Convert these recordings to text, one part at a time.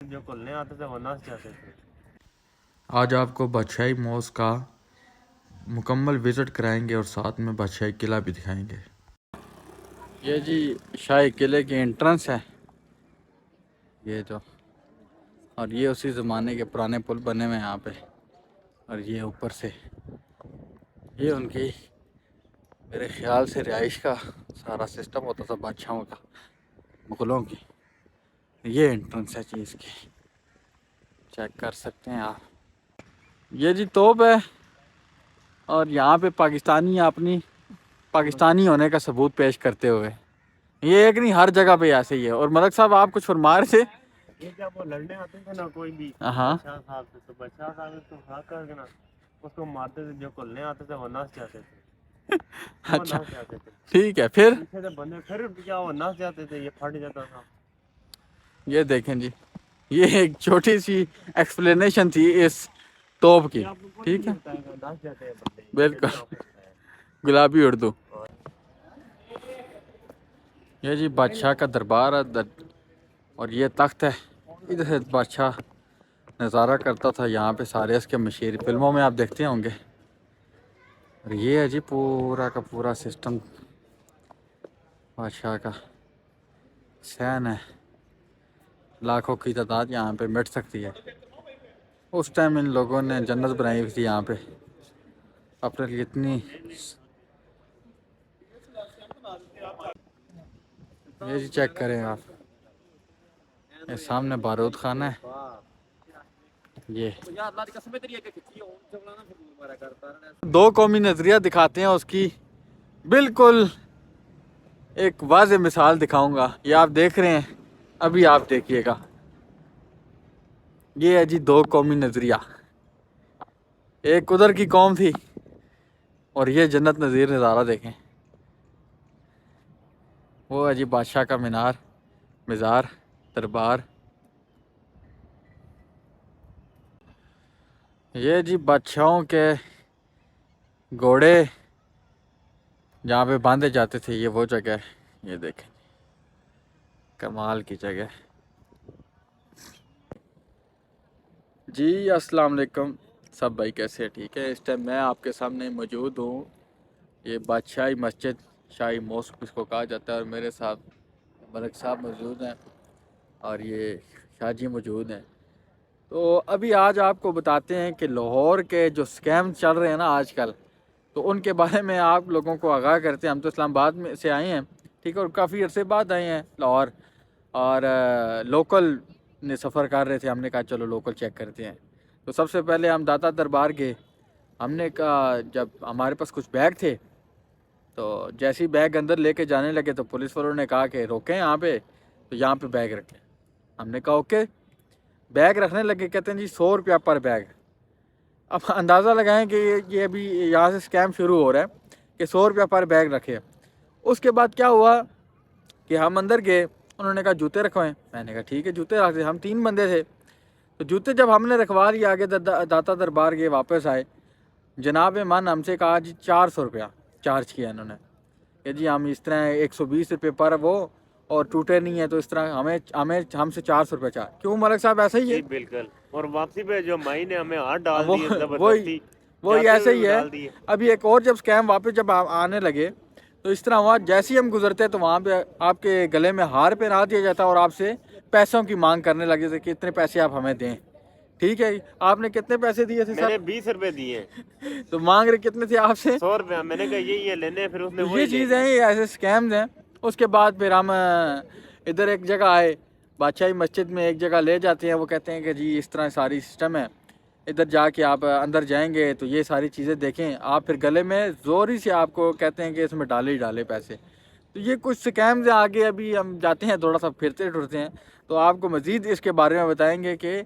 جو کھلنے آتے تھے وہ نس جاتے تھے۔ آج آپ کو بادشاہی موز کا مکمل وزٹ کرائیں گے اور ساتھ میں بادشاہی قلعہ بھی دکھائیں گے۔ یہ جی شاہی قلعے کی انٹرنس ہے یہ جو، اور یہ اسی زمانے کے پرانے پل بنے ہوئے ہیں یہاں پہ، اور یہ اوپر سے یہ ان کی میرے خیال سے رہائش کا سارا سسٹم ہوتا تھا بادشاہوں کا، مغلوں کی۔ یہ انٹرنس ہے چیز کی، چیک کر سکتے ہیں آپ۔ یہ جی توپ ہے، اور یہاں پہ پاکستانی اپنی پاکستانی ہونے کا ثبوت پیش کرتے ہوئے، یہ ایک نہیں ہر جگہ پہ ایسے ہی ہے۔ اور ملک صاحب آپ کچھ فرما رہے تھے؟ یہ جب وہ لڑنے آتے تھے نا کوئی بھی ہاں بادشاہ صاحب سے، تو بادشاہ صاحب تو ہاتھ کر کے نا اس کو مارتے تھے، جو کھلنے آتے تھے وہ نس جاتے تھے، وہ اچھا نس جاتے تھے، ٹھیک ہے۔ پھر پیچھے سے بندے پھر کیا وہ نس جاتے تھے، یہ پھٹ جاتا تھا۔ یہ دیکھیں جی، یہ ایک چھوٹی سی ایکسپلینیشن تھی اس توپ کی، یہ آپ کو کچھ ٹھیک نہیں ہے، بتائے گا، نس جاتے ہیں بندے، یہ بالکل نہیں آپ کو بتایا۔ گلابی اردو۔ یہ جی بادشاہ کا دربار ہے، اور یہ تخت ہے، ادھر سے بادشاہ نظارہ کرتا تھا یہاں پہ، سارے اس کے مشیر فلموں میں آپ دیکھتے ہوں گے۔ اور یہ ہے جی پورا کا پورا سسٹم بادشاہ کا، سین ہے، لاکھوں کی تعداد یہاں پہ مٹ سکتی ہے۔ اس ٹائم ان لوگوں نے جنت بنائی ہوئی تھی یہاں پہ اپنے لیے اتنی۔ یہ جی چیک کریں آپ، یہ سامنے بارود خانہ ہے، یہ دو قومی نظریہ دکھاتے ہیں اس کی بالکل ایک واضح مثال دکھاؤں گا، یہ آپ دیکھ رہے ہیں، ابھی آپ دیکھیے گا۔ یہ ہے جی دو قومی نظریہ، ایک ادھر کی قوم تھی، اور یہ جنت نظیر نظارہ دیکھیں، وہ ہے جی بادشاہ کا مینار، مزار، دربار۔ یہ جی بادشاہوں کے گھوڑے جہاں پہ باندھے جاتے تھے، یہ وہ جگہ ہے، یہ دیکھیں کمال کی جگہ۔ جی السلام علیکم سب بھائی، کیسے ہیں؟ ٹھیک ہے۔ اس ٹائم میں آپ کے سامنے موجود ہوں، یہ بادشاہی مسجد، شاہی موسق اس کو کہا جاتا ہے، اور میرے ساتھ ملک صاحب موجود ہیں، اور یہ شاہ جی موجود ہیں۔ تو ابھی آج آپ کو بتاتے ہیں کہ لاہور کے جو سکیم چل رہے ہیں نا آج کل، تو ان کے بارے میں آپ لوگوں کو آگاہ کرتے ہیں۔ ہم تو اسلام آباد میں سے آئے ہیں، ٹھیک ہے، اور کافی عرصے بعد آئے ہیں لاہور، اور لوکل نے سفر کر رہے تھے، ہم نے کہا چلو لوکل چیک کرتے ہیں۔ تو سب سے پہلے ہم داتا دربار گئے، ہم نے کہا جب ہمارے پاس کچھ بیگ تھے، تو جیسے ہی بیگ اندر لے کے جانے لگے تو پولیس والوں نے کہا کہ روکیں یہاں پہ، تو یہاں پہ بیگ رکھیں۔ ہم نے کہا اوکے، بیگ رکھنے لگے، کہتے ہیں جی 100 روپیہ پر بیگ۔ اب اندازہ لگائیں کہ یہ ابھی یہاں سے سکیم شروع ہو رہا ہے کہ 100 روپیہ پر بیگ رکھے۔ اس کے بعد کیا ہوا کہ ہم اندر گئے، انہوں نے کہا جوتے رکھوائیں، میں نے کہا ٹھیک ہے جوتے رکھ دیں، ہم 3 بندے تھے۔ تو جوتے جب ہم نے رکھوا لیے، آگے داتا دربار گئے، واپس آئے، جناب من ہم سے کہا جی 400 روپیہ چارج کیا انہوں نے، کہ جی ہم اس طرح 120 روپے پر وہ، اور ٹوٹے نہیں ہیں، تو اس طرح ہم سے 400 روپے چارج۔ کیوں ملک صاحب ایسا ہی ہے؟ جی بالکل، اور واپسی پہ جو مائی نے ہمیں ہاتھ ڈال دیے وہی زبردستی، وہی جاتے ایسے ہوئے بھی ہی ہے۔ ڈال دیے۔ ابھی ایک اور جب سکیم واپس جب آنے لگے، تو اس طرح ہوا جیسے ہی ہم گزرتے تو وہاں پہ آپ کے گلے میں ہار پہنا دیا جاتا، اور آپ سے پیسوں کی مانگ کرنے لگے تھے کہ اتنے پیسے آپ ہمیں دیں۔ ٹھیک ہے، آپ نے کتنے پیسے دیے تھے میں سر؟ نے 20 روپے دیے، تو مانگ رہے کتنے تھے آپ سے؟ 100 روپیہ، میں نے کہا یہی ہے لینے، پھر اس نے تو وہی یہ لے چیزیں لیے۔ ہیں، یہ ایسے سکیمز ہیں۔ اس کے بعد پھر ہم ادھر ایک جگہ آئے، بادشاہی مسجد میں ایک جگہ لے جاتے ہیں، وہ کہتے ہیں کہ جی اس طرح ساری سسٹم ہے، ادھر جا کے آپ اندر جائیں گے تو یہ ساری چیزیں دیکھیں آپ، پھر گلے میں زوری سے آپ کو کہتے ہیں کہ اس میں ڈالے ہی ڈالے پیسے۔ تو یہ کچھ سکیمز ہیں، آگے ابھی ہم جاتے ہیں تھوڑا سا پھرتے ٹرتے ہیں، تو آپ کو مزید اس کے بارے میں بتائیں گے کہ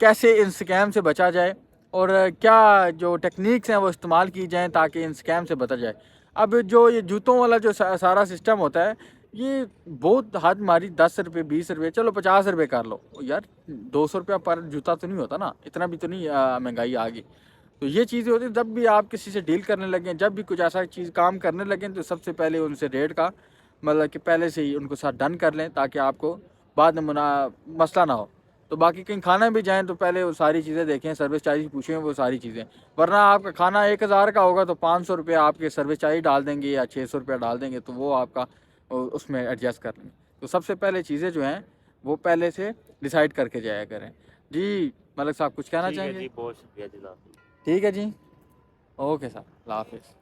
کیسے ان سکیم سے بچا جائے، اور کیا جو ٹیکنیکس ہیں وہ استعمال کی جائیں تاکہ ان سکیم سے بچا جائے۔ اب جو یہ جوتوں والا جو سارا سسٹم ہوتا ہے، یہ بہت حد ماری، 10 روپے 20 روپے، چلو 50 روپے کر لو یار، 200 روپیہ پر جوتا تو نہیں ہوتا نا، اتنا بھی تو نہیں مہنگائی آ گئی۔ تو یہ چیزیں ہوتی ہیں، جب بھی آپ کسی سے ڈیل کرنے لگیں، جب بھی کچھ ایسا چیز کام کرنے لگیں، تو سب سے پہلے ان سے ریٹ کا مطلب کہ پہلے سے ہی ان کو ساتھ ڈن کر لیں، تاکہ آپ کو بعد میں مسئلہ نہ ہو۔ تو باقی کہیں کھانا بھی جائیں تو پہلے وہ ساری چیزیں دیکھیں, سروس چارج پوچھیں وہ ساری چیزیں, ورنہ آپ کا کھانا 1000 کا ہوگا تو 500 روپے آپ کے سروس چارج ڈال دیں گے یا 600 روپے ڈال دیں گے, تو وہ آپ کا اس میں ایڈجسٹ کر لیں. تو سب سے پہلے چیزیں جو ہیں وہ پہلے سے ڈیسائیڈ کر کے جایا کریں. جی ملک صاحب کچھ کہنا ٹھیک ہے چاہیں گے؟ جی, بہت شکریہ جناب. ٹھیک ہے جی, اوکے صاحب, اللہ حافظ.